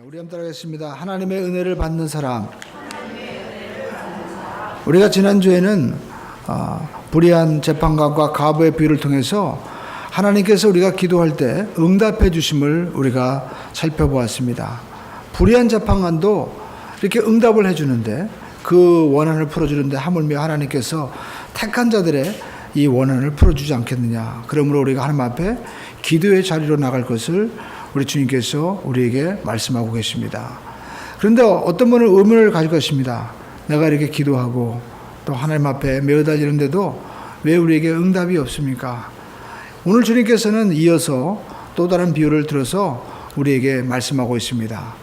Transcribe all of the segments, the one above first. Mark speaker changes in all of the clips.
Speaker 1: 우리 한번 따라하겠습니다. 하나님의 은혜를 받는 사람. 우리가 지난주에는 불의한 재판관과 과부의 비유를 통해서 하나님께서 우리가 기도할 때 응답해 주심을 우리가 살펴보았습니다. 불의한 재판관도 이렇게 응답을 해주는데 그 원한을 풀어주는데 하물며 하나님께서 택한 자들의 이 원한을 풀어주지 않겠느냐. 그러므로 우리가 하나님 앞에 기도의 자리로 나갈 것을 우리 주님께서 우리에게 말씀하고 계십니다. 그런데 어떤 분은 의문을 가질 것입니다. 내가 이렇게 기도하고 또 하나님 앞에 매어다니는데도 왜 우리에게 응답이 없습니까? 오늘 주님께서는 이어서 또 다른 비유를 들어서 우리에게 말씀하고 있습니다.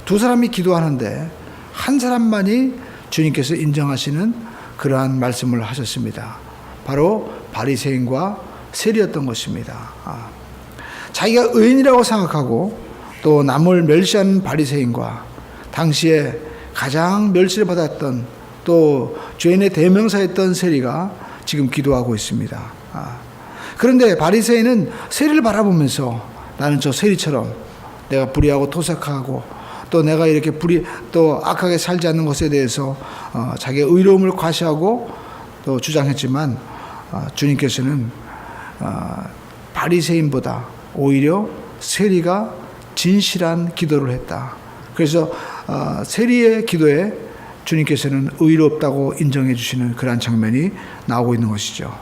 Speaker 1: 두 사람이 기도하는데 한 사람만이 주님께서 인정하시는 그러한 말씀을 하셨습니다. 바로 바리새인과 세리였던 것입니다. 자기가 의인이라고 생각하고 또 남을 멸시하는 바리새인과 당시에 가장 멸시를 받았던 또 죄인의 대명사였던 세리가 지금 기도하고 있습니다. 그런데 바리새인은 세리를 바라보면서 나는 저 세리처럼 내가 불의하고 토색하고 또 내가 이렇게 또 악하게 살지 않는 것에 대해서 자기의 의로움을 과시하고 또 주장했지만 주님께서는 바리새인보다 오히려 세리가 진실한 기도를 했다. 그래서 세리의 기도에 주님께서는 의롭다고 인정해 주시는 그러한 장면이 나오고 있는 것이죠.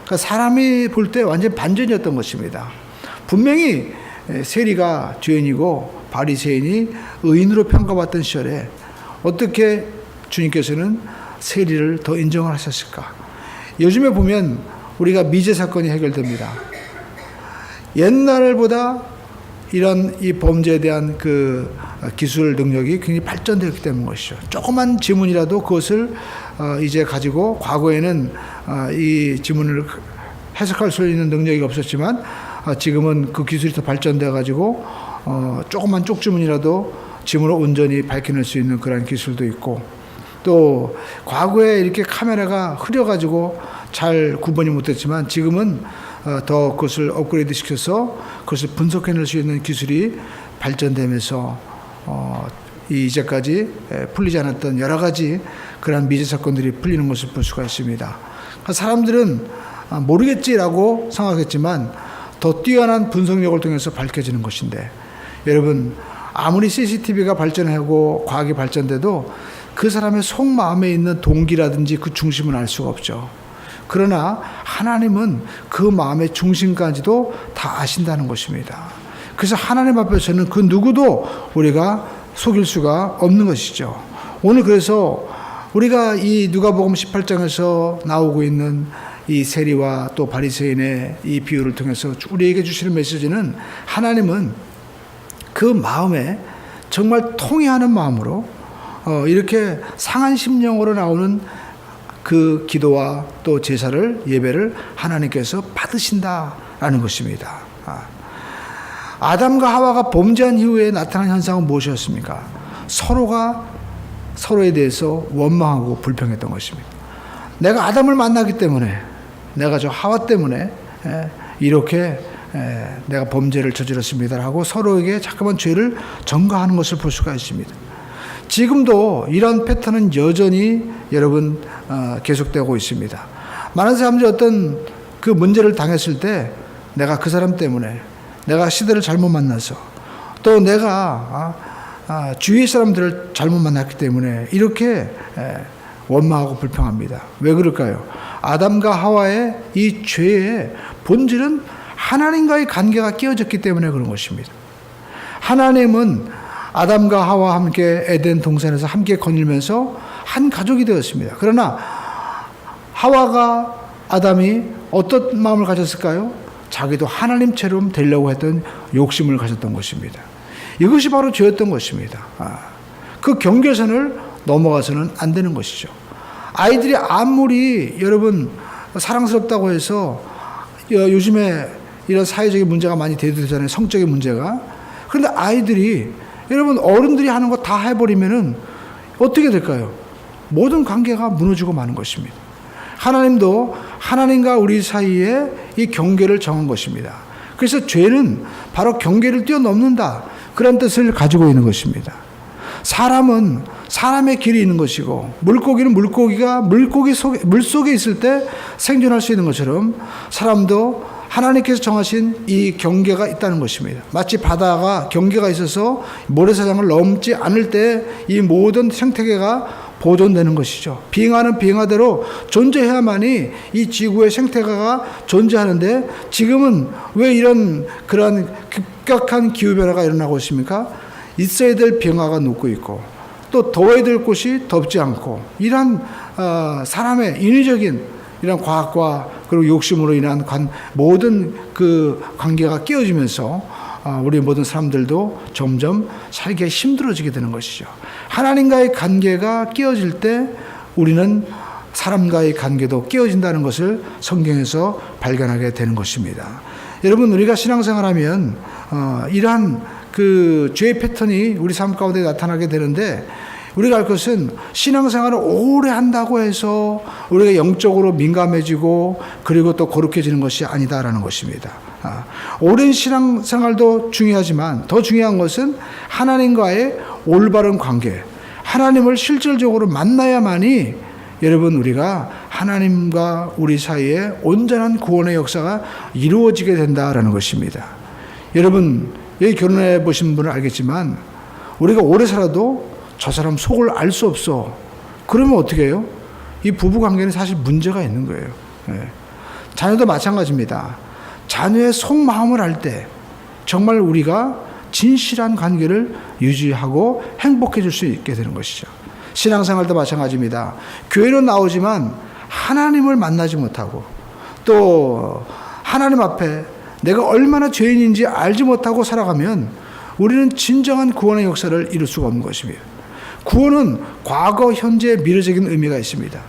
Speaker 1: 그러니까 사람이 볼 때 완전 반전이었던 것입니다. 분명히 세리가 죄인이고 바리새인이 의인으로 평가받던 시절에 어떻게 주님께서는 세리를 더 인정을 하셨을까? 요즘에 보면 우리가 미제 사건이 해결됩니다. 옛날보다 이런 이 범죄에 대한 그 기술 능력이 굉장히 발전되었기 때문인 것이죠. 조그만 지문이라도 그것을 이제 가지고 과거에는 이 지문을 해석할 수 있는 능력이 없었지만 지금은 그 기술이 더 발전되어 가지고 조그만 쪽지문이라도 지문을 온전히 밝혀낼 수 있는 그런 기술도 있고 또 과거에 이렇게 카메라가 흐려가지고 잘 구분이 못했지만 지금은 더 그것을 업그레이드 시켜서 그것을 분석해낼 수 있는 기술이 발전되면서 이제까지 풀리지 않았던 여러 가지 그런 미제 사건들이 풀리는 것을 볼 수가 있습니다. 사람들은 모르겠지라고 생각했지만 더 뛰어난 분석력을 통해서 밝혀지는 것인데 여러분 아무리 CCTV가 발전하고 과학이 발전돼도 그 사람의 속마음에 있는 동기라든지 그 중심은 알 수가 없죠. 그러나 하나님은 그 마음의 중심까지도 다 아신다는 것입니다. 그래서 하나님 앞에서는 그 누구도 우리가 속일 수가 없는 것이죠. 오늘 그래서 우리가 이 누가복음 18장에서 나오고 있는 이 세리와 또 바리새인의 이 비유를 통해서 우리에게 주시는 메시지는 하나님은 그 마음에 정말 통회하는 마음으로 이렇게 상한 심령으로 나오는 그 기도와 또 제사를 예배를 하나님께서 받으신다라는 것입니다. 아담과 하와가 범죄한 이후에 나타난 현상은 무엇이었습니까? 서로가 서로에 대해서 원망하고 불평했던 것입니다. 내가 아담을 만나기 때문에 내가 저 하와 때문에 이렇게 내가 범죄를 저질렀습니다 하고 서로에게 자꾸만 죄를 전가하는 것을 볼 수가 있습니다. 지금도 이런 패턴은 여전히 여러분 계속되고 있습니다. 많은 사람들이 어떤 그 문제를 당했을 때 내가 그 사람 때문에 내가 시대를 잘못 만나서 또 내가 주위의 사람들을 잘못 만났기 때문에 이렇게 원망하고 불평합니다. 왜 그럴까요? 아담과 하와의 이 죄의 본질은 하나님과의 관계가 깨어졌기 때문에 그런 것입니다. 하나님은 아담과 하와 함께 에덴 동산에서 함께 거닐면서 한 가족이 되었습니다. 그러나 하와가 아담이 어떤 마음을 가졌을까요? 자기도 하나님처럼 되려고 했던 욕심을 가졌던 것입니다. 이것이 바로 죄였던 것입니다. 그 경계선을 넘어가서는 안 되는 것이죠. 아이들이 아무리 여러분 사랑스럽다고 해서 요즘에 이런 사회적인 문제가 많이 대두되잖아요. 성적인 문제가. 그런데 아이들이 여러분 어른들이 하는 거 다 해버리면은 어떻게 될까요? 모든 관계가 무너지고 마는 것입니다. 하나님도 하나님과 우리 사이에 이 경계를 정한 것입니다. 그래서 죄는 바로 경계를 뛰어넘는다. 그런 뜻을 가지고 있는 것입니다. 사람은 사람의 길이 있는 것이고, 물고기는 물고기가 물속에 있을 때 생존할 수 있는 것처럼 사람도 하나님께서 정하신 이 경계가 있다는 것입니다. 마치 바다가 경계가 있어서 모래사장을 넘지 않을 때 이 모든 생태계가 보존되는 것이죠. 빙하는 빙하대로 존재해야만이 이 지구의 생태계가 존재하는데, 지금은 왜 이런 그러한 급격한 기후변화가 일어나고 있습니까? 있어야 될 빙하가 녹고 있고, 또 더워야 될 곳이 덥지 않고, 이런 사람의 인위적인 이런 과학과 그리고 욕심으로 인한 모든 그 관계가 깨어지면서 우리 모든 사람들도 점점 살기가 힘들어지게 되는 것이죠. 하나님과의 관계가 깨어질 때 우리는 사람과의 관계도 깨어진다는 것을 성경에서 발견하게 되는 것입니다. 여러분, 우리가 신앙생활하면 이러한 그 죄의 패턴이 우리 삶 가운데 나타나게 되는데, 우리가 알 것은 신앙생활을 오래 한다고 해서 우리가 영적으로 민감해지고 그리고 또 거룩해지는 것이 아니다라는 것입니다. 오랜 신앙생활도 중요하지만 더 중요한 것은 하나님과의 올바른 관계, 하나님을 실질적으로 만나야만이 여러분, 우리가 하나님과 우리 사이에 온전한 구원의 역사가 이루어지게 된다라는 것입니다. 여러분, 여기 결혼해 보신 분은 알겠지만 우리가 오래 살아도 저 사람 속을 알 수 없어. 그러면 어떻게 해요? 이 부부 관계는 사실 문제가 있는 거예요. 자녀도 마찬가지입니다. 자녀의 속마음을 알 때 정말 우리가 진실한 관계를 유지하고 행복해질 수 있게 되는 것이죠. 신앙생활도 마찬가지입니다. 교회는 나오지만 하나님을 만나지 못하고, 또 하나님 앞에 내가 얼마나 죄인인지 알지 못하고 살아가면 우리는 진정한 구원의 역사를 이룰 수가 없는 것입니다. 구원은 과거, 현재, 미래적인 의미가 있습니다.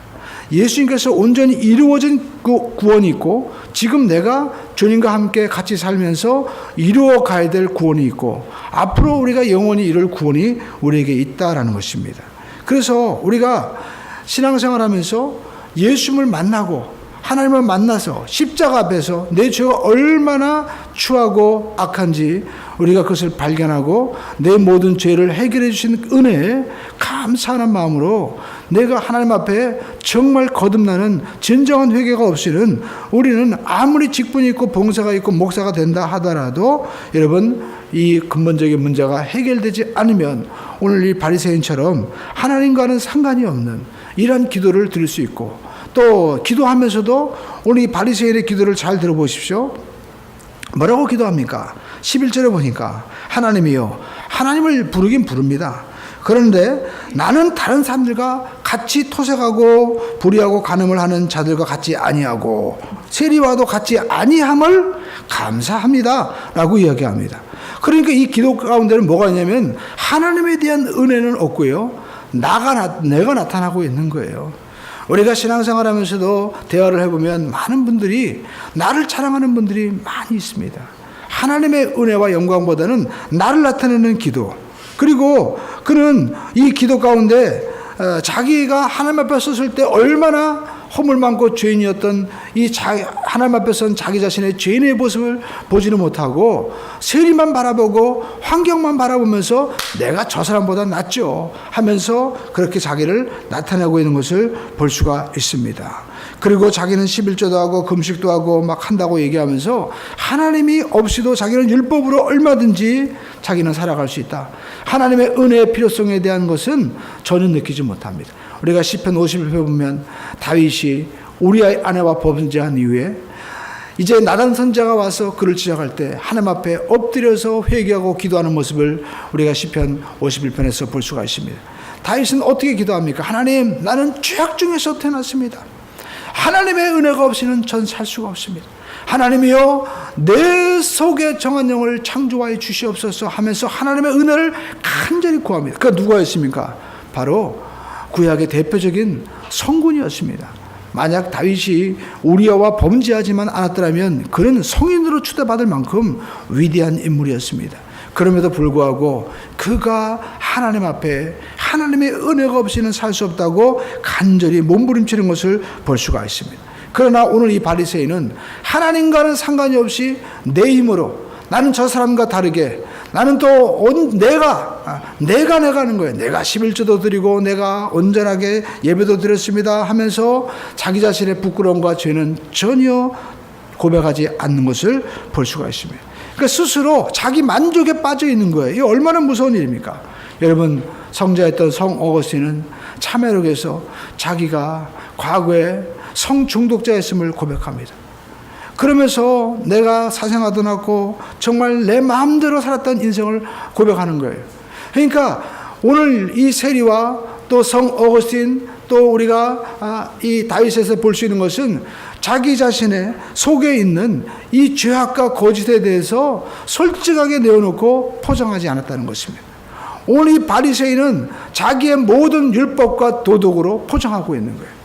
Speaker 1: 예수님께서 온전히 이루어진 구원이 있고, 지금 내가 주님과 함께 같이 살면서 이루어 가야 될 구원이 있고, 앞으로 우리가 영원히 이룰 구원이 우리에게 있다라는 것입니다. 그래서 우리가 신앙생활하면서 예수님을 만나고 하나님을 만나서 십자가 앞에서 내 죄가 얼마나 추하고 악한지 우리가 그것을 발견하고 내 모든 죄를 해결해 주신 은혜에 감사하는 마음으로 내가 하나님 앞에 정말 거듭나는 진정한 회개가 없이는 우리는 아무리 직분이 있고 봉사가 있고 목사가 된다 하더라도 여러분, 이 근본적인 문제가 해결되지 않으면 오늘 이 바리새인처럼 하나님과는 상관이 없는 이러한 기도를 드릴 수 있고, 또 기도하면서도 오늘 이 바리새인의 기도를 잘 들어보십시오. 뭐라고 기도합니까? 11절에 보니까 하나님이요, 하나님을 부르긴 부릅니다. 그런데 나는 다른 사람들과 같이 토색하고 불의하고 간음을 하는 자들과 같이 아니하고 세리와도 같이 아니함을 감사합니다 라고 이야기합니다. 그러니까 이 기도 가운데는 뭐가 있냐면 하나님에 대한 은혜는 없고요, 내가 나타나고 있는 거예요. 우리가 신앙생활하면서도 대화를 해보면 많은 분들이 나를 자랑하는 분들이 많이 있습니다. 하나님의 은혜와 영광보다는 나를 나타내는 기도, 그리고 그는 이 기도 가운데 자기가 하나님 앞에 섰을 때 얼마나 허물 많고 죄인이었던 하나님 앞에 선 자기 자신의 죄인의 모습을 보지는 못하고 세리만 바라보고 환경만 바라보면서 내가 저 사람보다 낫죠 하면서 그렇게 자기를 나타내고 있는 것을 볼 수가 있습니다. 그리고 자기는 11조도 하고 금식도 하고 막 한다고 얘기하면서 하나님이 없이도 자기는 율법으로 얼마든지 자기는 살아갈 수 있다. 하나님의 은혜의 필요성에 대한 것은 전혀 느끼지 못합니다. 우리가 시편 51편 보면 다윗이 우리아의 아내와 범죄한 이후에 이제 나단 선지자가 와서 그를 지적할 때 하나님 앞에 엎드려서 회개하고 기도하는 모습을 우리가 시편 51편에서 볼 수가 있습니다. 다윗은 어떻게 기도합니까? 하나님, 나는 죄악 중에서 태어났습니다. 하나님의 은혜가 없이는 전 살 수가 없습니다. 하나님이여, 내 속에 정한 영을 창조하여 주시옵소서 하면서 하나님의 은혜를 간절히 구합니다. 그가 누구였습니까? 바로 구약의 대표적인 성군이었습니다. 만약 다윗이 우리아와 범죄하지만 않았더라면 그는 성인으로 추대받을 만큼 위대한 인물이었습니다. 그럼에도 불구하고 그가 하나님 앞에 하나님의 은혜가 없이는 살 수 없다고 간절히 몸부림치는 것을 볼 수가 있습니다. 그러나 오늘 이 바리새인은 하나님과는 상관이 없이 내 힘으로 나는 저 사람과 다르게 나는 내가 하는 거예요. 내가 11조도 드리고 내가 온전하게 예배도 드렸습니다 하면서 자기 자신의 부끄러움과 죄는 전혀 고백하지 않는 것을 볼 수가 있습니다. 그러니까 스스로 자기 만족에 빠져 있는 거예요. 이게 얼마나 무서운 일입니까? 여러분, 성자였던 성 어거스틴은 참회록에서 자기가 과거에 성중독자였음을 고백합니다. 그러면서 내가 사생활도 않고 정말 내 마음대로 살았던 인생을 고백하는 거예요. 그러니까 오늘 이 세리와 또 성 어거스틴 또 우리가 이 다윗에서 볼 수 있는 것은 자기 자신의 속에 있는 이 죄악과 거짓에 대해서 솔직하게 내어놓고 포장하지 않았다는 것입니다. 오늘 이 바리새인은 자기의 모든 율법과 도덕으로 포장하고 있는 거예요.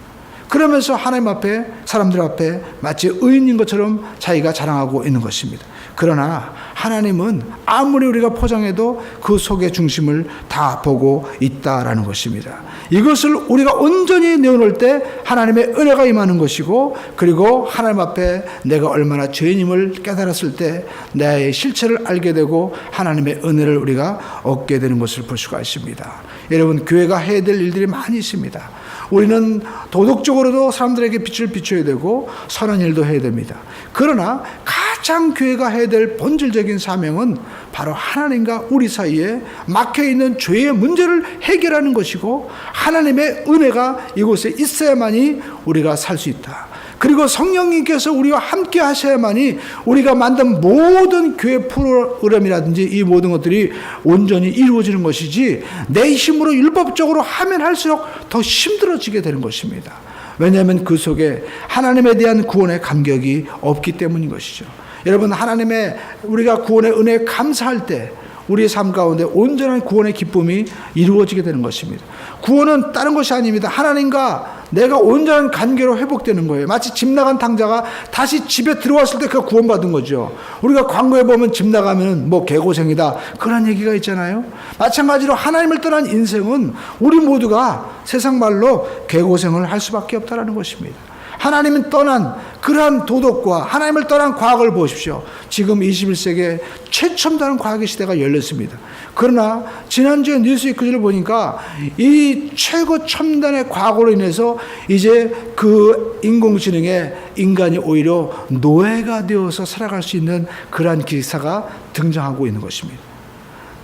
Speaker 1: 그러면서 하나님 앞에, 사람들 앞에 마치 의인인 것처럼 자기가 자랑하고 있는 것입니다. 그러나 하나님은 아무리 우리가 포장해도 그 속의 중심을 다 보고 있다라는 것입니다. 이것을 우리가 온전히 내어놓을 때 하나님의 은혜가 임하는 것이고, 그리고 하나님 앞에 내가 얼마나 죄인임을 깨달았을 때 나의 실체를 알게 되고 하나님의 은혜를 우리가 얻게 되는 것을 볼 수가 있습니다. 여러분, 교회가 해야 될 일들이 많이 있습니다. 우리는 도덕적으로도 사람들에게 빛을 비춰야 되고 선한 일도 해야 됩니다. 그러나 가장 교회가 해야 될 본질적인 사명은 바로 하나님과 우리 사이에 막혀있는 죄의 문제를 해결하는 것이고, 하나님의 은혜가 이곳에 있어야만이 우리가 살 수 있다. 그리고 성령님께서 우리와 함께 하셔야만이 우리가 만든 모든 교회 프로그램이라든지 이 모든 것들이 온전히 이루어지는 것이지, 내 힘으로 율법적으로 하면 할수록 더 힘들어지게 되는 것입니다. 왜냐하면 그 속에 하나님에 대한 구원의 감격이 없기 때문인 것이죠. 여러분, 하나님의 우리가 구원의 은혜에 감사할 때 우리의 삶 가운데 온전한 구원의 기쁨이 이루어지게 되는 것입니다. 구원은 다른 것이 아닙니다. 하나님과 내가 온전한 관계로 회복되는 거예요. 마치 집 나간 탕자가 다시 집에 들어왔을 때 그가 구원받은 거죠. 우리가 광고에 보면 집 나가면 뭐 개고생이다, 그런 얘기가 있잖아요. 마찬가지로 하나님을 떠난 인생은 우리 모두가 세상 말로 개고생을 할 수밖에 없다는 것입니다. 하나님을 떠난 그러한 도덕과 하나님을 떠난 과학을 보십시오. 지금 21세기에 최첨단한 과학의 시대가 열렸습니다. 그러나 지난주에 뉴스위크를 보니까 이 최고 첨단의 과학으로 인해서 이제 그 인공지능에 인간이 오히려 노예가 되어서 살아갈 수 있는 그러한 기사가 등장하고 있는 것입니다.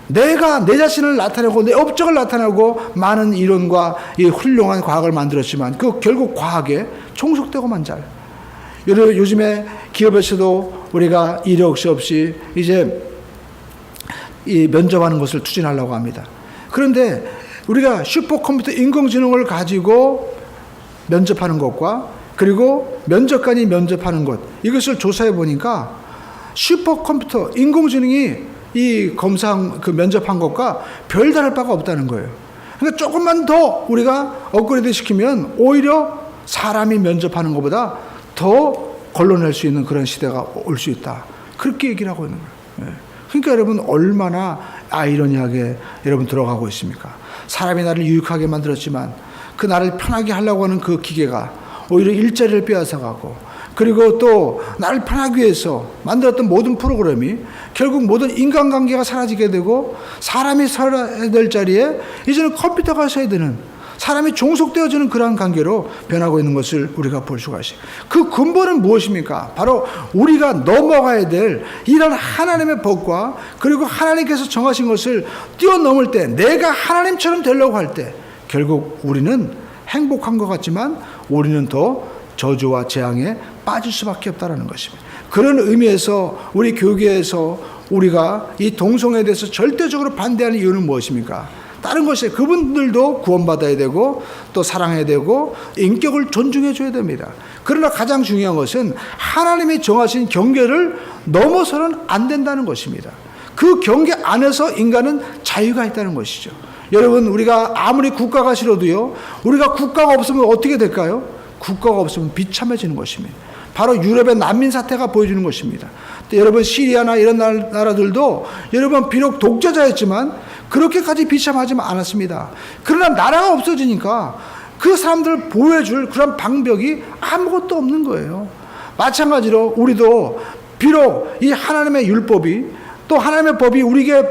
Speaker 1: 내가 내 자신을 나타내고 내 업적을 나타내고 많은 이론과 이 훌륭한 과학을 만들었지만 그 결국 과학에 종속되고만 잘. 요즘에 기업에서도 우리가 이력 없이 이제 이 면접하는 것을 추진하려고 합니다. 그런데 우리가 슈퍼컴퓨터 인공지능을 가지고 면접하는 것과 그리고 면접관이 면접하는 것, 이것을 조사해 보니까 슈퍼컴퓨터 인공지능이 이 그 면접한 것과 별다를 바가 없다는 거예요. 그러니까 조금만 더 우리가 업그레이드 시키면 오히려 사람이 면접하는 것보다 더 걸러낼 수 있는 그런 시대가 올 수 있다. 그렇게 얘기를 하고 있는 거예요. 그러니까 여러분, 얼마나 아이러니하게 여러분 들어가고 있습니까? 사람이 나를 유익하게 만들었지만 그 나를 편하게 하려고 하는 그 기계가 오히려 일자리를 빼앗아가고, 그리고 또 나를 편하기 위해서 만들었던 모든 프로그램이 결국 모든 인간관계가 사라지게 되고, 사람이 살아야 될 자리에 이제는 컴퓨터가 서야 되는, 사람이 종속되어지는 그러한 관계로 변하고 있는 것을 우리가 볼 수가 있어요. 그 근본은 무엇입니까? 바로 우리가 넘어가야 될 이런 하나님의 법과 그리고 하나님께서 정하신 것을 뛰어넘을 때, 내가 하나님처럼 되려고 할 때 결국 우리는 행복한 것 같지만 우리는 더 저주와 재앙에 빠질 수밖에 없다는 것입니다. 그런 의미에서 우리 교계에서 우리가 이 동성애에 대해서 절대적으로 반대하는 이유는 무엇입니까? 다른 것이, 그분들도 구원받아야 되고 또 사랑해야 되고 인격을 존중해 줘야 됩니다. 그러나 가장 중요한 것은 하나님이 정하신 경계를 넘어서는 안 된다는 것입니다. 그 경계 안에서 인간은 자유가 있다는 것이죠. 여러분, 우리가 아무리 국가가 싫어도요, 우리가 국가가 없으면 어떻게 될까요? 국가가 없으면 비참해지는 것입니다. 바로 유럽의 난민 사태가 보여주는 것입니다. 여러분, 시리아나 이런 나라들도 여러분 비록 독재자였지만 그렇게까지 비참하지 않았습니다. 그러나 나라가 없어지니까 그 사람들을 보호해줄 그런 방벽이 아무것도 없는 거예요. 마찬가지로 우리도 비록 이 하나님의 율법이 또 하나님의 법이 우리에게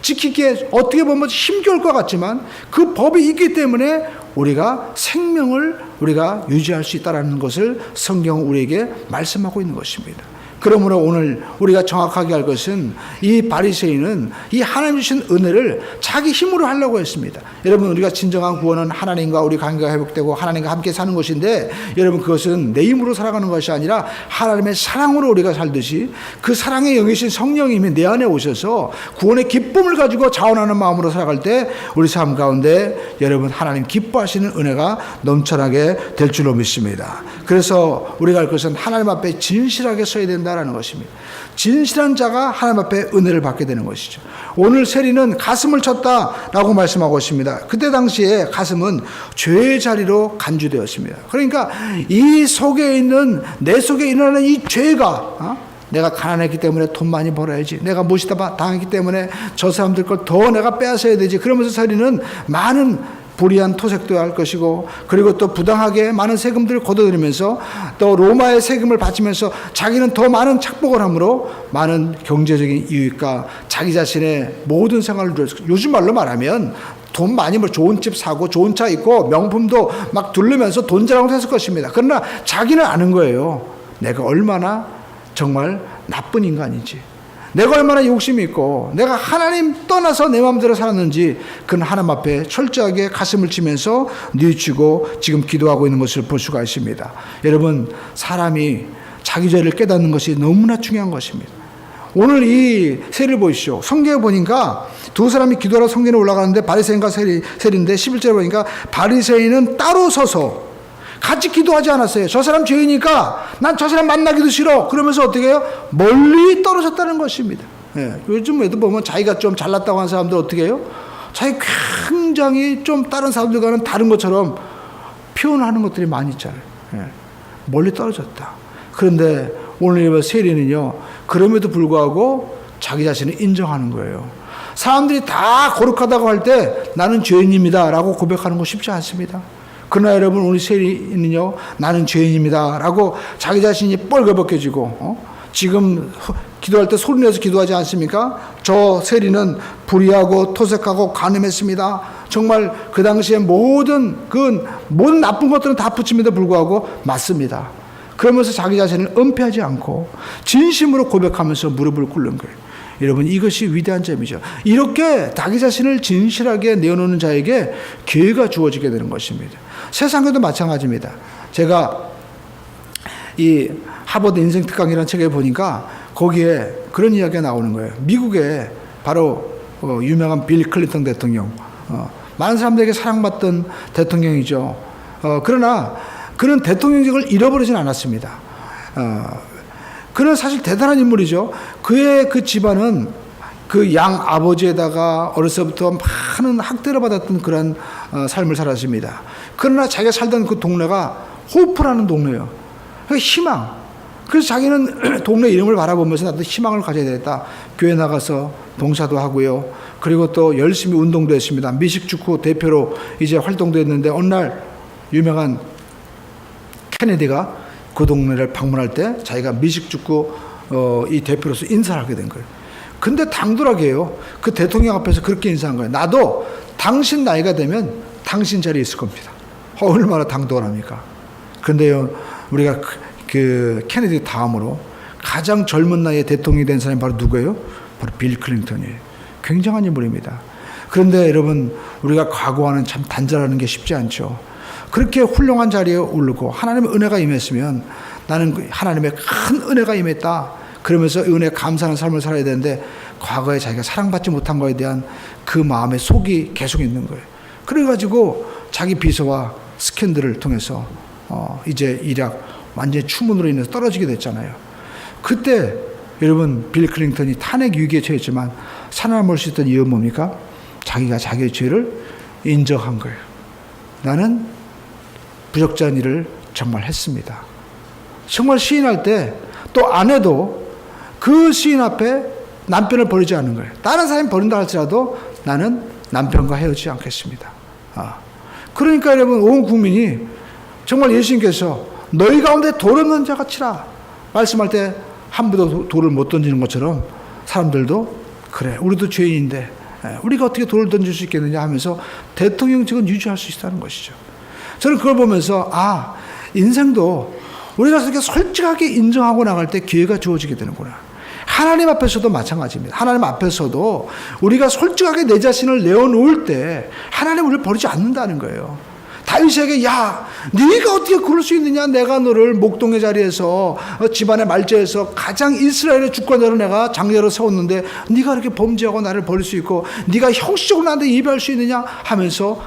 Speaker 1: 지키기에 어떻게 보면 힘겨울 것 같지만 그 법이 있기 때문에 우리가 생명을 우리가 유지할 수 있다는 것을 성경은 우리에게 말씀하고 있는 것입니다. 그러므로 오늘 우리가 정확하게 할 것은 이 바리새인은 이 하나님 주신 은혜를 자기 힘으로 하려고 했습니다. 여러분, 우리가 진정한 구원은 하나님과 우리 관계가 회복되고 하나님과 함께 사는 것인데, 여러분, 그것은 내 힘으로 살아가는 것이 아니라 하나님의 사랑으로 우리가 살듯이 그 사랑의 영이신 성령님이 내 안에 오셔서 구원의 기쁨을 가지고 자원하는 마음으로 살아갈 때 우리 삶 가운데 여러분 하나님 기뻐하시는 은혜가 넘쳐나게 될 줄로 믿습니다. 그래서 우리가 할 것은 하나님 앞에 진실하게 서야 된다라는 것입니다. 진실한 자가 하나님 앞에 은혜를 받게 되는 것이죠. 오늘 세리는 가슴을 쳤다라고 말씀하고 있습니다. 그때 당시에 가슴은 죄의 자리로 간주되었습니다. 그러니까 이 속에 있는, 내 속에 일어나는 이 죄가, 내가 가난했기 때문에 돈 많이 벌어야지, 내가 무시다 당했기 때문에 저 사람들 걸 더 내가 빼앗아야 되지, 그러면서 세리는 많은 불의한 토색도 할 것이고, 그리고 또 부당하게 많은 세금들을 걷어들이면서 또 로마의 세금을 바치면서 자기는 더 많은 착복을 함으로 많은 경제적인 이익과 자기 자신의 모든 생활을 누렸을, 요즘 말로 말하면 돈 많이 벌, 좋은 집 사고 좋은 차 있고 명품도 막 두르면서 돈 자랑을 했을 것입니다. 그러나 자기는 아는 거예요. 내가 얼마나 정말 나쁜 인간인지, 내가 얼마나 욕심이 있고 내가 하나님 떠나서 내 마음대로 살았는지 그는 하나님 앞에 철저하게 가슴을 치면서 뉘우치고 지금 기도하고 있는 것을 볼 수가 있습니다. 여러분, 사람이 자기 죄를 깨닫는 것이 너무나 중요한 것입니다. 오늘 이 세리를 보십시오. 성경에 보니까 두 사람이 기도하러 성전에 올라가는데 바리새인과 세리인데 11절에 보니까 바리새인은 따로 서서 같이 기도하지 않았어요. 저 사람 죄이니까 난 저 사람 만나기도 싫어. 그러면서 어떻게 해요? 멀리 떨어졌다는 것입니다. 예, 요즘에도 보면 자기가 좀 잘났다고 하는 사람들 어떻게 해요? 자기 굉장히 좀 다른 사람들과는 다른 것처럼 표현하는 것들이 많이 있잖아요. 예, 멀리 떨어졌다. 그런데 오늘 세리는요, 그럼에도 불구하고 자기 자신을 인정하는 거예요. 사람들이 다 거룩하다고 할 때 나는 죄인입니다 라고 고백하는 거 쉽지 않습니다. 그러나 여러분, 우리 세리는요, 나는 죄인입니다 라고 자기 자신이 뻘겋게 지금 기도할 때 소리내서 기도하지 않습니까? 저 세리는 불의하고 토색하고 간음했습니다. 정말 그 당시에 모든 나쁜 것들은 다 붙임에도 불구하고 맞습니다. 그러면서 자기 자신을 은폐하지 않고 진심으로 고백하면서 무릎을 꿇는 거예요. 여러분, 이것이 위대한 점이죠. 이렇게 자기 자신을 진실하게 내어놓는 자에게 기회가 주어지게 되는 것입니다. 세상에도 마찬가지입니다. 제가 이 하버드 인생 특강이라는 책에 보니까 거기에 그런 이야기가 나오는 거예요. 미국에 바로 유명한 빌 클린턴 대통령, 많은 사람들에게 사랑받던 대통령이죠. 그러나 그는 대통령직을 잃어버리진 않았습니다. 그는 사실 대단한 인물이죠. 그의 그 집안은 그 양 아버지에다가 어려서부터 많은 학대를 받았던 그런 삶을 살았습니다. 그러나 자기가 살던 그 동네가 호프라는 동네예요. 희망. 그래서 자기는 동네 이름을 바라보면서 나도 희망을 가져야 되겠다. 교회 나가서 봉사도 하고요. 그리고 또 열심히 운동도 했습니다. 미식축구 대표로 이제 활동도 했는데 어느 날 유명한 케네디가 그 동네를 방문할 때 자기가 미식축구 이 대표로서 인사를 하게 된 거예요. 근데 당돌하게요, 그 대통령 앞에서 그렇게 인사한 거예요. 나도 당신 나이가 되면 당신 자리에 있을 겁니다. 얼마나 당돌합니까? 그런데요, 우리가 그 케네디 다음으로 가장 젊은 나이에 대통령이 된 사람이 바로 누구예요? 바로 빌 클린턴이에요. 굉장한 인물입니다. 그런데 여러분, 우리가 과거와는 참 단절하는 게 쉽지 않죠. 그렇게 훌륭한 자리에 오르고 하나님의 은혜가 임했으면 나는 하나님의 큰 은혜가 임했다, 그러면서 은혜에 감사하는 삶을 살아야 되는데 과거에 자기가 사랑받지 못한 거에 대한 그 마음의 속이 계속 있는 거예요. 그래가지고 자기 비서와 스캔들을 통해서 이제 일약 완전히 추문으로 인해서 떨어지게 됐잖아요. 그때 여러분, 빌 클린턴이 탄핵 위기에 처했지만 살아남을 수 있던 이유는 뭡니까? 자기가 자기의 죄를 인정한 거예요. 나는 부적절한 일을 정말 했습니다. 정말 시인할 때 또 아내도 그 시인 앞에 남편을 버리지 않는 거예요. 다른 사람이 버린다 할지라도 나는 남편과 헤어지지 않겠습니다. 그러니까 여러분, 온 국민이 정말 예수님께서 너희 가운데 돌 없는 자가 치라 말씀할 때 한 분도 돌을 못 던지는 것처럼 사람들도 그래, 우리도 죄인인데 우리가 어떻게 돌을 던질 수 있겠느냐 하면서 대통령직은 유지할 수 있다는 것이죠. 저는 그걸 보면서 인생도 우리가 그렇게 솔직하게 인정하고 나갈 때 기회가 주어지게 되는구나. 하나님 앞에서도 마찬가지입니다. 하나님 앞에서도 우리가 솔직하게 내 자신을 내어놓을 때 하나님 우리를 버리지 않는다는 거예요. 다윗에게 네가 어떻게 그럴 수 있느냐. 내가 너를 목동의 자리에서 집안의 말제에서 가장 이스라엘의 주권자로 내가 장자로 세웠는데 네가 이렇게 범죄하고 나를 버릴 수 있고 네가 형식적으로 나한테 예배할 수 있느냐 하면서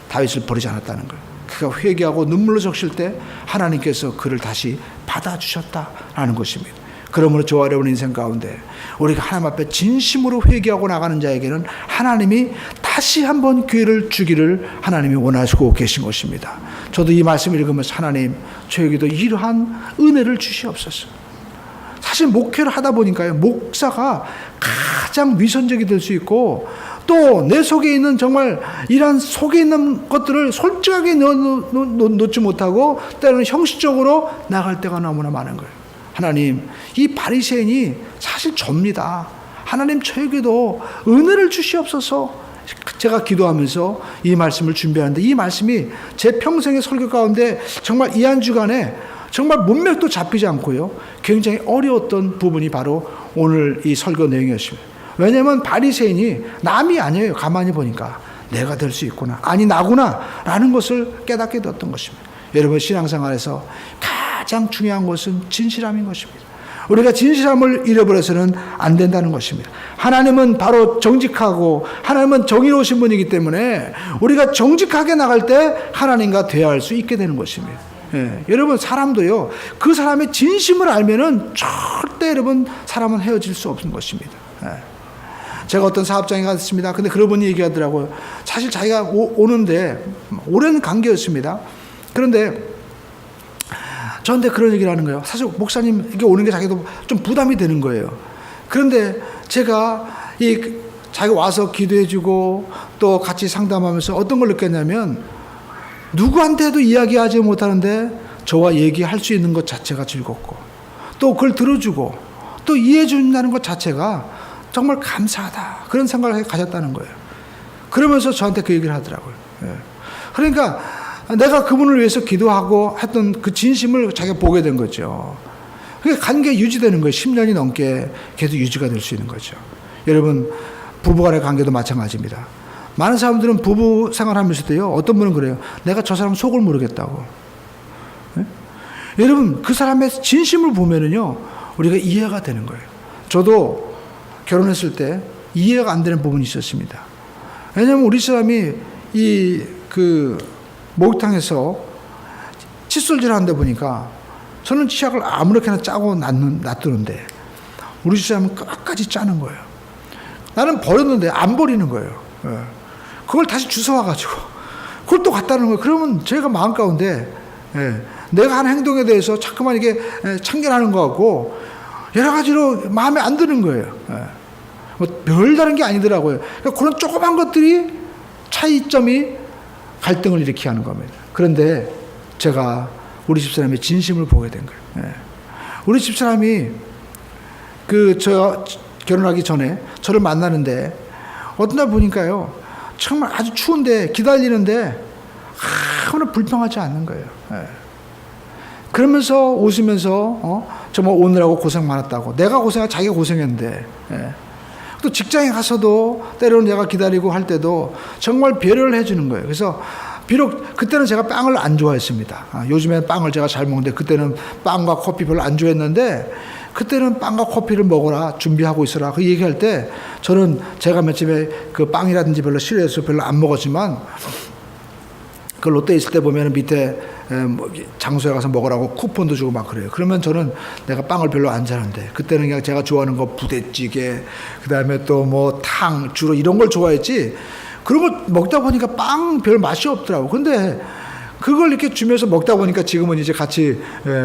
Speaker 1: 다윗을 버리지 않았다는 거예요. 그가 회개하고 눈물로 적실 때 하나님께서 그를 다시 받아주셨다라는 것입니다. 그러므로 저와 여러분 인생 가운데 우리가 하나님 앞에 진심으로 회개하고 나가는 자에게는 하나님이 다시 한번 기회를 주기를 하나님이 원하시고 계신 것입니다. 저도 이 말씀을 읽으면서 하나님 저에게도 이러한 은혜를 주시옵소서. 사실 목회를 하다 보니까요, 목사가 가장 위선적이 될 수 있고 또 내 속에 있는 정말 이러한 속에 있는 것들을 솔직하게 놓지 못하고 때로는 형식적으로 나갈 때가 너무나 많은 거예요. 하나님, 이 바리새인이 사실 접니다. 하나님 저에게도 은혜를 주시옵소서. 제가 기도하면서 이 말씀을 준비하는데 이 말씀이 제 평생의 설교 가운데 정말 이 한 주간에 정말 문맥도 잡히지 않고요, 굉장히 어려웠던 부분이 바로 오늘 이 설교 내용이었습니다. 왜냐하면 바리새인이 남이 아니에요. 가만히 보니까 내가 될 수 있구나, 아니 나구나 라는 것을 깨닫게 되었던 것입니다. 여러분, 신앙생활에서 가장 중요한 것은 진실함인 것입니다. 우리가 진실함을 잃어버려서는 안 된다는 것입니다. 하나님은 바로 정직하고 하나님은 정의로우신 분이기 때문에 우리가 정직하게 나갈 때 하나님과 대화할 수 있게 되는 것입니다. 여러분, 사람도요, 그 사람의 진심을 알면은 절대 여러분 사람은 헤어질 수 없는 것입니다. 제가 어떤 사업장에 갔습니다. 근데 그분이 얘기하더라고요. 사실 자기가 오는데 오랜 관계였습니다. 그런데 저한테 그런 얘기를 하는 거예요. 사실 목사님 이게 오는 게 자기도 좀 부담이 되는 거예요. 그런데 제가 자기가 와서 기도해주고 또 같이 상담하면서 어떤 걸 느꼈냐면 누구한테도 이야기하지 못하는데 저와 얘기할 수 있는 것 자체가 즐겁고 또 그걸 들어주고 또 이해해 준다는 것 자체가 정말 감사하다, 그런 생각을 가졌다는 거예요. 그러면서 저한테 그 얘기를 하더라고요. 그러니까 내가 그분을 위해서 기도하고 했던 그 진심을 자기가 보게 된 거죠. 그러니까 관계가 유지되는 거예요. 10년이 넘게 계속 유지가 될 수 있는 거죠. 여러분, 부부간의 관계도 마찬가지입니다. 많은 사람들은 부부 생활하면서도요, 어떤 분은 그래요. 내가 저 사람 속을 모르겠다고. 여러분, 그 사람의 진심을 보면은요, 우리가 이해가 되는 거예요. 저도 결혼했을 때 이해가 안 되는 부분이 있었습니다. 왜냐하면 우리 사람이 목욕탕에서 칫솔질 하는데 보니까 저는 치약을 아무렇게나 짜고 놔두는데 우리 사람은 끝까지 짜는 거예요. 나는 버렸는데 안 버리는 거예요. 그걸 다시 주워와가지고 그걸 또 갖다 놓은 거예요. 그러면 제가 마음 가운데 내가 한 행동에 대해서 자꾸만 이게 참견하는 것 같고 여러 가지로 마음에 안 드는 거예요. 별다른 게 아니더라고요. 그러니까 그런 조그만 것들이 차이점이 갈등을 일으키게 하는 겁니다. 그런데 제가 우리 집사람의 진심을 보게 된 거예요. 우리 집사람이 저 결혼하기 전에 저를 만나는데 어떤 날 보니까요, 정말 아주 추운데 기다리는데 아무나 불평하지 않는 거예요. 그러면서 웃으면서 정말 오느라고 고생 많았다고, 내가 고생하고 자기가 고생했는데, 또 직장에 가서도 때로는 내가 기다리고 할 때도 정말 배려를 해주는 거예요. 그래서 비록 그때는 제가 빵을 안 좋아했습니다. 요즘에는 빵을 제가 잘 먹는데 그때는 빵과 커피 별로 안 좋아했는데 그때는 빵과 커피를 먹어라, 준비하고 있어라, 그 얘기할 때 저는 제가 며칠에 그 빵이라든지 별로 싫어해서 별로 안 먹었지만 그 롯데 있을 때 보면 밑에 장소에 가서 먹으라고 쿠폰도 주고 막 그래요. 그러면 저는 내가 빵을 별로 안 좋아하는데 그때는 그냥 제가 좋아하는 거 부대찌개, 그 다음에 또 뭐 탕, 주로 이런 걸 좋아했지, 그런 걸 먹다 보니까 빵 별 맛이 없더라고. 근데 그걸 이렇게 주면서 먹다 보니까 지금은 이제 같이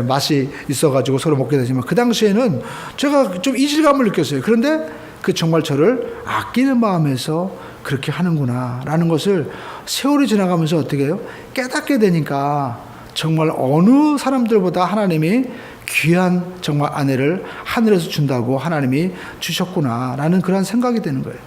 Speaker 1: 맛이 있어가지고 서로 먹게 되지만 그 당시에는 제가 좀 이질감을 느꼈어요. 그런데 그 정말 저를 아끼는 마음에서 그렇게 하는구나 라는 것을 세월이 지나가면서 어떻게 해요? 깨닫게 되니까 정말 어느 사람들보다 하나님이 귀한 정말 아내를 하늘에서 준다고 하나님이 주셨구나 라는 그런 생각이 되는 거예요.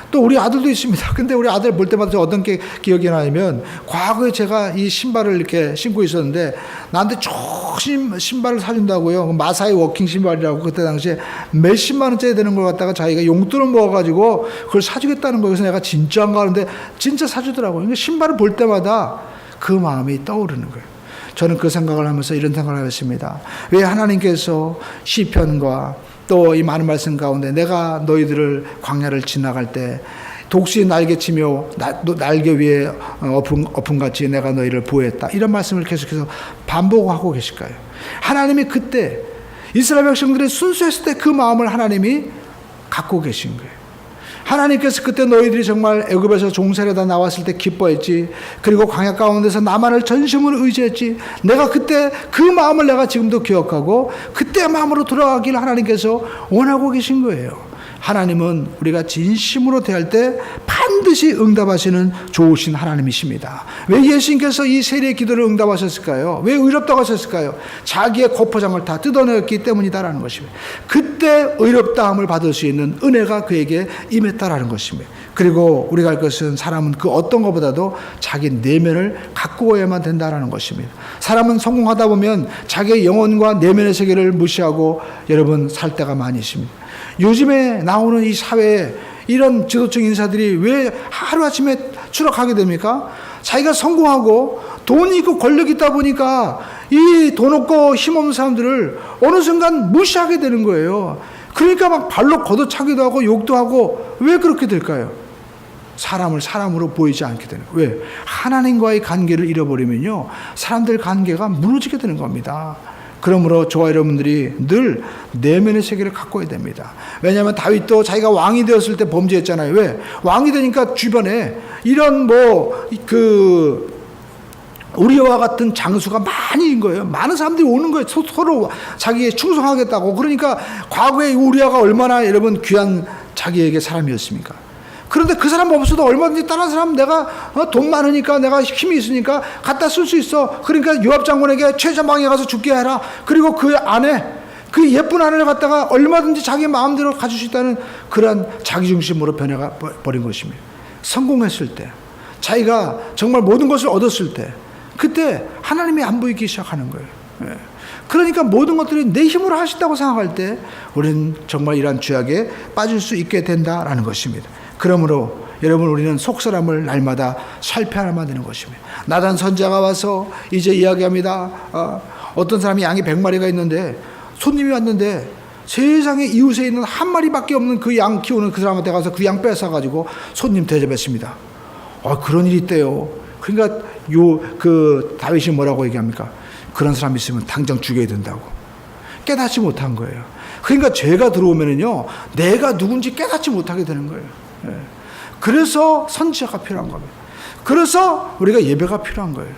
Speaker 1: 또 우리 아들도 있습니다. 근데 우리 아들 볼 때마다 어떤 게 기억이 나냐면, 과거에 제가 이 신발을 이렇게 신고 있었는데 나한테 조금 신발을 사준다고요. 마사이 워킹 신발이라고 그때 당시에 몇십만 원짜리 되는 걸 갖다가 자기가 용돈을 모아가지고 그걸 사주겠다는 거예요. 그래서 내가 진짜인가 하는데 진짜 사주더라고요. 그러니까 신발을 볼 때마다 그 마음이 떠오르는 거예요. 저는 그 생각을 하면서 이런 생각을 했습니다. 왜 하나님께서 시편과 또 이 많은 말씀 가운데 내가 너희들을 광야를 지나갈 때 독수리 날개치며 날개 위에 어품같이 내가 너희를 보호했다, 이런 말씀을 계속해서 반복하고 계실까요? 하나님이 그때 이스라엘 백성들이 순수했을 때 그 마음을 하나님이 갖고 계신 거예요. 하나님께서 그때 너희들이 정말 애굽에서 종살이다 나왔을 때 기뻐했지, 그리고 광야 가운데서 나만을 전심으로 의지했지, 내가 그때 그 마음을 내가 지금도 기억하고 그때 마음으로 돌아가기를 하나님께서 원하고 계신 거예요. 하나님은 우리가 진심으로 대할 때 반드시 응답하시는 좋으신 하나님이십니다. 왜 예수님께서 이 세례의 기도를 응답하셨을까요? 왜 의롭다고 하셨을까요? 자기의 거포장을 다 뜯어냈기 때문이다라는 것입니다. 그때 의롭다함을 받을 수 있는 은혜가 그에게 임했다라는 것입니다. 그리고 우리가 할 것은 사람은 그 어떤 것보다도 자기 내면을 갖고 오야만 된다라는 것입니다. 사람은 성공하다 보면 자기의 영혼과 내면의 세계를 무시하고 여러분 살 때가 많이 있습니다. 요즘에 나오는 이 사회에 이런 지도층 인사들이 왜 하루아침에 추락하게 됩니까? 자기가 성공하고 돈이 있고 권력이 있다 보니까 이 돈 없고 힘없는 사람들을 어느 순간 무시하게 되는 거예요. 그러니까 막 발로 걷어차기도 하고 욕도 하고. 왜 그렇게 될까요? 사람을 사람으로 보이지 않게 되는 거예요. 왜? 하나님과의 관계를 잃어버리면요, 사람들 관계가 무너지게 되는 겁니다. 그러므로 저와 여러분들이 늘 내면의 세계를 갖고야 됩니다. 왜냐하면 다윗도 자기가 왕이 되었을 때 범죄했잖아요. 왜? 왕이 되니까 주변에 이런 우리와 같은 장수가 많이 인 거예요. 많은 사람들이 오는 거예요. 서로 자기에 충성하겠다고. 그러니까 과거에 우리아가 얼마나 여러분 귀한 자기에게 사람이었습니까? 그런데 그 사람 없어도 얼마든지 다른 사람, 내가 돈 많으니까, 내가 힘이 있으니까 갖다 쓸 수 있어. 그러니까 요압 장군에게 최전방에 가서 죽게 해라. 그리고 그 아내, 그 예쁜 아내를 갖다가 얼마든지 자기 마음대로 가질 수 있다는 그러한 자기중심으로 변해가 버린 것입니다. 성공했을 때, 자기가 정말 모든 것을 얻었을 때, 그때 하나님이 안 보이기 시작하는 거예요. 그러니까 모든 것들이 내 힘으로 하신다고 생각할 때 우리는 정말 이러한 죄악에 빠질 수 있게 된다라는 것입니다. 그러므로 여러분, 우리는 속사람을 날마다 살펴야만 되는 것입니다. 나단 선지자가 와서 이제 이야기합니다. 어떤 사람이 양이 100마리가 있는데 손님이 왔는데 세상에 이웃에 있는 한 마리밖에 없는 그 양 키우는 그 사람한테 가서 그 양 뺏어가지고 손님 대접했습니다. 그런 일이 있대요. 그러니까 다윗이 뭐라고 얘기합니까? 그런 사람 있으면 당장 죽여야 된다고. 깨닫지 못한 거예요. 그러니까 죄가 들어오면은요, 내가 누군지 깨닫지 못하게 되는 거예요. 그래서 선지자가 필요한 겁니다. 그래서 우리가 예배가 필요한 거예요.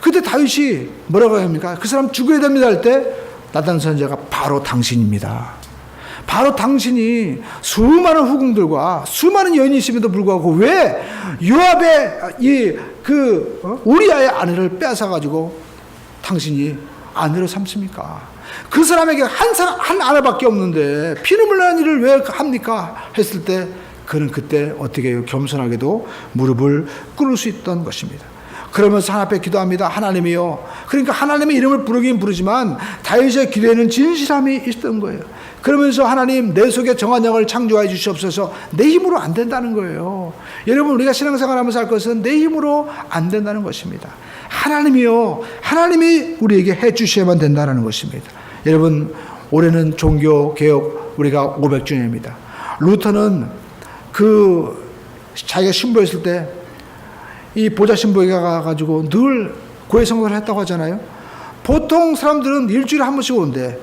Speaker 1: 그때 다윗이 뭐라고 합니까? 그 사람 죽여야 됩니다 할 때 나단 선지자가 바로 당신입니다. 바로 당신이 수많은 후궁들과 수많은 여인이 있음에도 불구하고 왜 요압의 우리아의 아내를 빼앗아가지고 당신이 아내로 삼습니까? 그 사람에게 한 아내밖에 없는데 피눈물 나는 일을 왜 합니까? 했을 때 그는 그때 어떻게 해요? 겸손하게도 무릎을 꿇을 수 있던 것입니다. 그러면서 하나님 앞에 기도합니다. 하나님이요. 그러니까 하나님의 이름을 부르긴 부르지만 다윗의 기도에는 진실함이 있었던 거예요. 그러면서 하나님, 내 속에 정한 영을 창조해 주시옵소서. 내 힘으로 안 된다는 거예요. 여러분, 우리가 신앙생활하면서 할 것은 내 힘으로 안 된다는 것입니다. 하나님이요, 하나님이 우리에게 해 주셔야만 된다는 것입니다. 여러분, 올해는 종교개혁 우리가 500주년입니다. 루터는 자기가 신부였을 때 이 보좌 신부에게 가가지고 늘 고해 성사를 했다고 하잖아요. 보통 사람들은 일주일에 한 번씩 오는데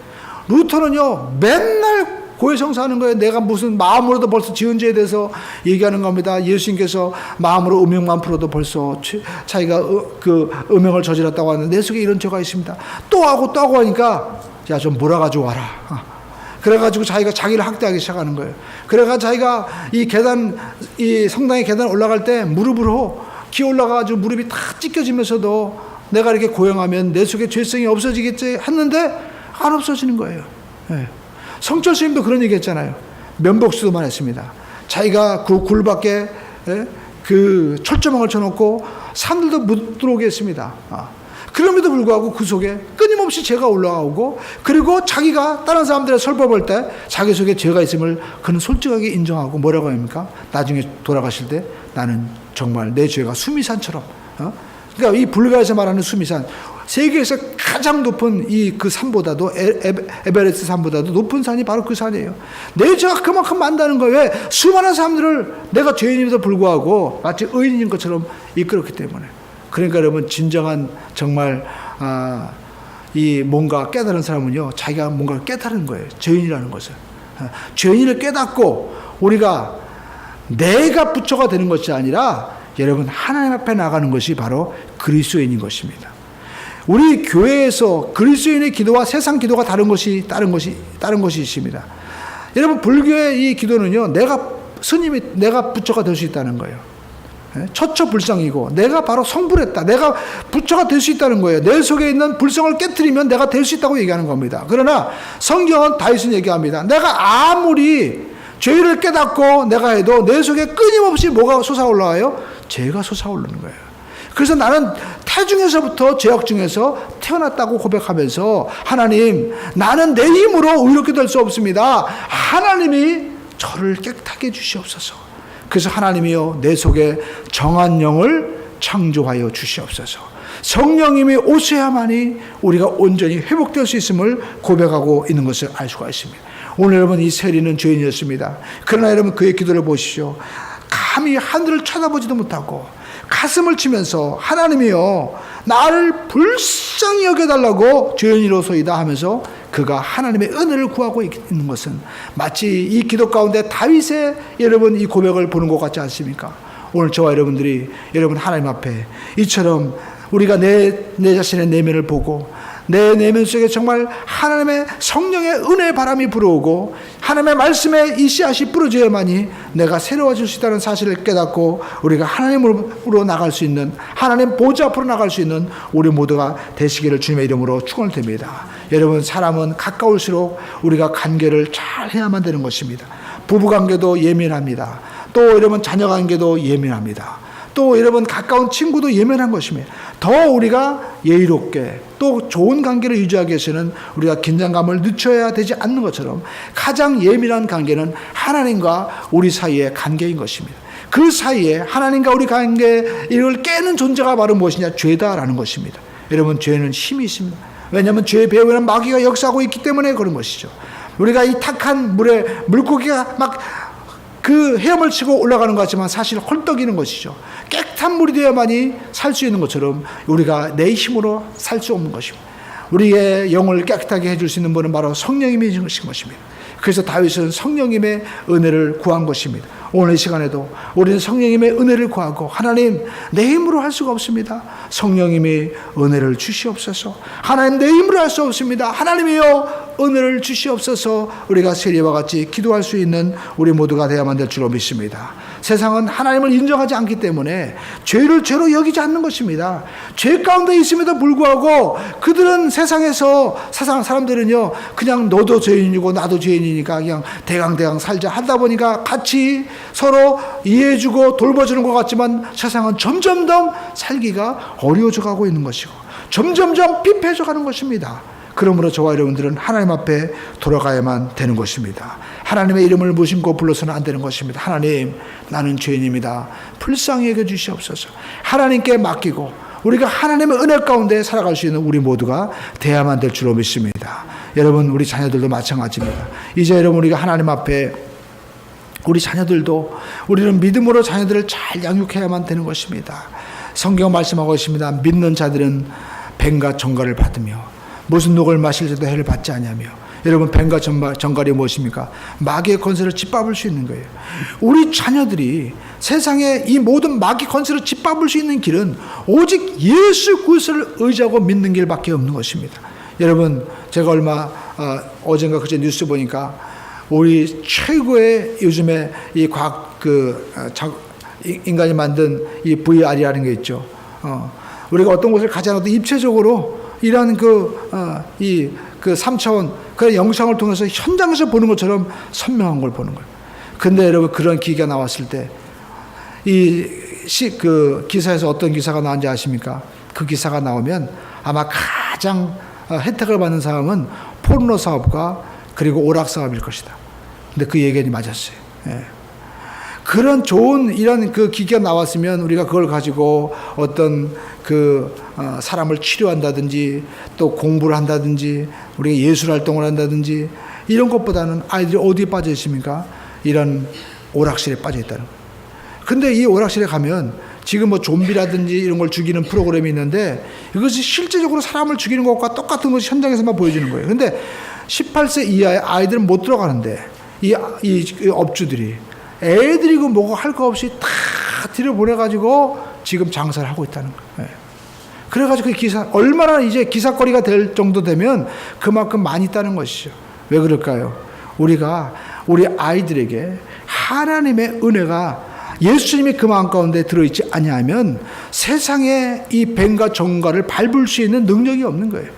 Speaker 1: 루터는요, 맨날 고해 성사하는 거예요. 내가 무슨 마음으로도 벌써 지은 죄에 대해서 얘기하는 겁니다. 예수님께서 마음으로 음행만 풀어도 벌써 자기가 음행을 저질렀다고 하는데 내 속에 이런 죄가 있습니다. 또 하고 하니까 야, 좀 몰아가지고 와라. 그래가지고 자기를 학대하기 시작하는 거예요. 그래가 자기가 이 성당의 계단 올라갈 때 무릎으로 기어 올라가가지고 무릎이 다 찢겨지면서도 내가 이렇게 고행하면 내 속에 죄성이 없어지겠지 했는데 안 없어지는 거예요. 네. 성철 스님도 그런 얘기 했잖아요. 면복수도만 했습니다. 자기가 그 굴 밖에 그 철조망을 쳐놓고 사람들도 못 들어오게 했습니다. 그럼에도 불구하고 그 속에 끊임없이 죄가 올라오고, 그리고 자기가 다른 사람들의 설법할 때 자기 속에 죄가 있음을 그는 솔직하게 인정하고 뭐라고 합니까? 나중에 돌아가실 때 나는 정말 내 죄가 수미산처럼, 그러니까 이 불가에서 말하는 수미산, 세계에서 가장 높은 그 산보다도 에베레스트 산보다도 높은 산이 바로 그 산이에요. 내 죄가 그만큼 많다는 거예요. 왜? 수많은 사람들을 내가 죄인임에도 불구하고 마치 의인인 것처럼 이끌었기 때문에. 그러니까 여러분, 진정한 정말 이 뭔가 깨달은 사람은요, 자기가 뭔가를 깨달은 거예요. 죄인이라는 것을. 죄인을 깨닫고 우리가 내가 부처가 되는 것이 아니라 여러분, 하나님 앞에 나가는 것이 바로 그리스도인인 것입니다. 우리 교회에서 그리스도인의 기도와 세상 기도가 다른 것이 있습니다. 여러분, 불교의 이 기도는요, 내가 부처가 될 수 있다는 거예요. 처처불성이고 내가 바로 성불했다, 내가 부처가 될 수 있다는 거예요. 내 속에 있는 불성을 깨트리면 내가 될 수 있다고 얘기하는 겁니다. 그러나 성경은 다윗은 얘기합니다. 내가 아무리 죄를 깨닫고 내가 해도 내 속에 끊임없이 뭐가 솟아올라와요? 죄가 솟아오르는 거예요. 그래서 나는 태중에서부터 죄악 중에서 태어났다고 고백하면서, 하나님, 나는 내 힘으로 의롭게 될 수 없습니다. 하나님이 저를 깨끗하게 해주시옵소서. 그래서 하나님이여, 내 속에 정한 영을 창조하여 주시옵소서. 성령님이 오셔야만이 우리가 온전히 회복될 수 있음을 고백하고 있는 것을 알 수가 있습니다. 오늘 여러분, 이 세리는 죄인이었습니다. 그러나 여러분, 그의 기도를 보십시오. 감히 하늘을 쳐다보지도 못하고 가슴을 치면서, 하나님이여, 나를 불쌍히 여겨달라고 죄인이로소이다 하면서 그가 하나님의 은혜를 구하고 있는 것은 마치 이 기도 가운데 다윗의 여러분 이 고백을 보는 것 같지 않습니까? 오늘 저와 여러분들이 여러분 하나님 앞에 이처럼 우리가 내 자신의 내면을 보고 내 내면 속에 정말 하나님의 성령의 은혜의 바람이 불어오고 하나님의 말씀에 이 씨앗이 뿌려져야만이 내가 새로워질 수 있다는 사실을 깨닫고 우리가 하나님으로 나갈 수 있는, 하나님 보좌 앞으로 나갈 수 있는 우리 모두가 되시기를 주님의 이름으로 축원드립니다. 여러분, 사람은 가까울수록 우리가 관계를 잘 해야만 되는 것입니다. 부부관계도 예민합니다. 또 여러분, 자녀관계도 예민합니다. 또 여러분, 가까운 친구도 예민한 것입니다. 더 우리가 예의롭게 또 좋은 관계를 유지하기 위해서는 우리가 긴장감을 늦춰야 되지 않는 것처럼 가장 예민한 관계는 하나님과 우리 사이의 관계인 것입니다. 그 사이에 하나님과 우리 관계, 이걸 깨는 존재가 바로 무엇이냐? 죄다라는 것입니다. 여러분, 죄는 힘이 있습니다. 왜냐하면 죄의 배후에는 마귀가 역사하고 있기 때문에 그런 것이죠. 우리가 이 탁한 물에 물고기가 막 그 헤엄을 치고 올라가는 것 같지만 사실 헐떡이는 것이죠. 깨끗한 물이 되어야만이 살 수 있는 것처럼 우리가 내 힘으로 살 수 없는 것입니다. 우리의 영을 깨끗하게 해줄 수 있는 분은 바로 성령님이신 것입니다. 그래서 다윗은 성령님의 은혜를 구한 것입니다. 오늘 이 시간에도 우리는 성령님의 은혜를 구하고, 하나님, 내 힘으로 할 수가 없습니다. 성령님이 은혜를 주시옵소서. 하나님, 내 힘으로 할 수 없습니다. 하나님이여, 은혜를 주시옵소서. 우리가 세리와 같이 기도할 수 있는 우리 모두가 되어야만 될 줄로 믿습니다. 세상은 하나님을 인정하지 않기 때문에 죄를 죄로 여기지 않는 것입니다. 죄 가운데 있음에도 불구하고 그들은 세상에서, 세상 사람들은요, 그냥 너도 죄인이고 나도 죄인이니까 그냥 대강대강 살자 하다 보니까 같이 서로 이해해주고 돌봐주는 것 같지만 세상은 점점점 살기가 어려워져 가고 있는 것이고 점점점 피폐해져 가는 것입니다. 그러므로 저와 여러분들은 하나님 앞에 돌아가야만 되는 것입니다. 하나님의 이름을 무심코 불러서는 안 되는 것입니다. 하나님, 나는 죄인입니다. 불쌍히 여겨 주시옵소서. 하나님께 맡기고 우리가 하나님의 은혜 가운데 살아갈 수 있는 우리 모두가 돼야만 될 줄로 믿습니다. 여러분, 우리 자녀들도 마찬가지입니다. 이제 여러분, 우리가 하나님 앞에 우리 자녀들도, 우리는 믿음으로 자녀들을 잘 양육해야만 되는 것입니다. 성경 말씀하고 있습니다. 믿는 자들은 뱀과 정갈을 받으며 무슨 녹을 마실 때도 해를 받지 아니하며. 여러분, 뱀과 정갈이 무엇입니까? 마귀의 권세를 짓밟을 수 있는 거예요. 우리 자녀들이 세상에 이 모든 마귀 권세를 짓밟을 수 있는 길은 오직 예수 그리스도를 의지하고 믿는 길밖에 없는 것입니다. 여러분, 제가 어젠가 그제 뉴스 보니까 우리 최고의 요즘에 이 과학 인간이 만든 이 VR이라는 게 있죠. 우리가 어떤 곳을 가지 않아도 입체적으로 이러한 그 3차원 그 영상을 통해서 현장에서 보는 것처럼 선명한 걸 보는 거예요. 근데 여러분 그런 기회가 나왔을 때 그 기사에서 어떤 기사가 나온지 아십니까? 그 기사가 나오면 아마 가장 혜택을 받는 사람은 포르노 사업과 그리고 오락 사업일 것이다. 근데 그 예견이 맞았어요. 예. 그런 좋은 이런 그 기계가 나왔으면 우리가 그걸 가지고 어떤 사람을 치료한다든지 또 공부를 한다든지 우리가 예술 활동을 한다든지 이런 것보다는 아이들이 어디에 빠져 있습니까? 이런 오락실에 빠져 있다는 거예요. 근데 이 오락실에 가면 지금 뭐 좀비라든지 이런 걸 죽이는 프로그램이 있는데 이것이 실제적으로 사람을 죽이는 것과 똑같은 것이 현장에서만 보여지는 거예요. 근데 18세 이하의 아이들은 못 들어가는데 이 업주들이 애들이 그 뭐고 할 거 없이 다 들여보내가지고 지금 장사를 하고 있다는 거예요. 그래가지고 그 기사, 얼마나 이제 기사거리가 될 정도 되면 그만큼 많이 있다는 것이죠. 왜 그럴까요? 우리가 우리 아이들에게 하나님의 은혜가 예수님이 그 마음 가운데 들어있지 아니하면 세상에 이 뱀과 정갈을 밟을 수 있는 능력이 없는 거예요.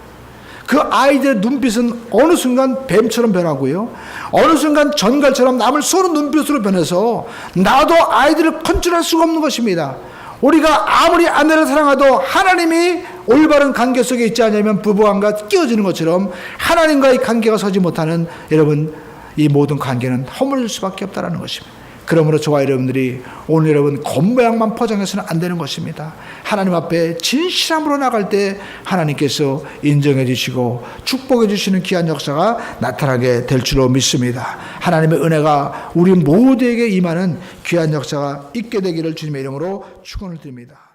Speaker 1: 그 아이들의 눈빛은 어느 순간 뱀처럼 변하고요. 어느 순간 전갈처럼 남을 쏘는 눈빛으로 변해서 나도 아이들을 컨트롤할 수가 없는 것입니다. 우리가 아무리 아내를 사랑해도 하나님이 올바른 관계 속에 있지 않으면 부부관계가 끼어지는 것처럼 하나님과의 관계가 서지 못하는 여러분 이 모든 관계는 허물릴 수밖에 없다는 것입니다. 그러므로 저와 여러분들이 오늘 여러분 겉모양만 포장해서는 안 되는 것입니다. 하나님 앞에 진실함으로 나갈 때 하나님께서 인정해 주시고 축복해 주시는 귀한 역사가 나타나게 될 줄로 믿습니다. 하나님의 은혜가 우리 모두에게 임하는 귀한 역사가 있게 되기를 주님의 이름으로 축원을 드립니다.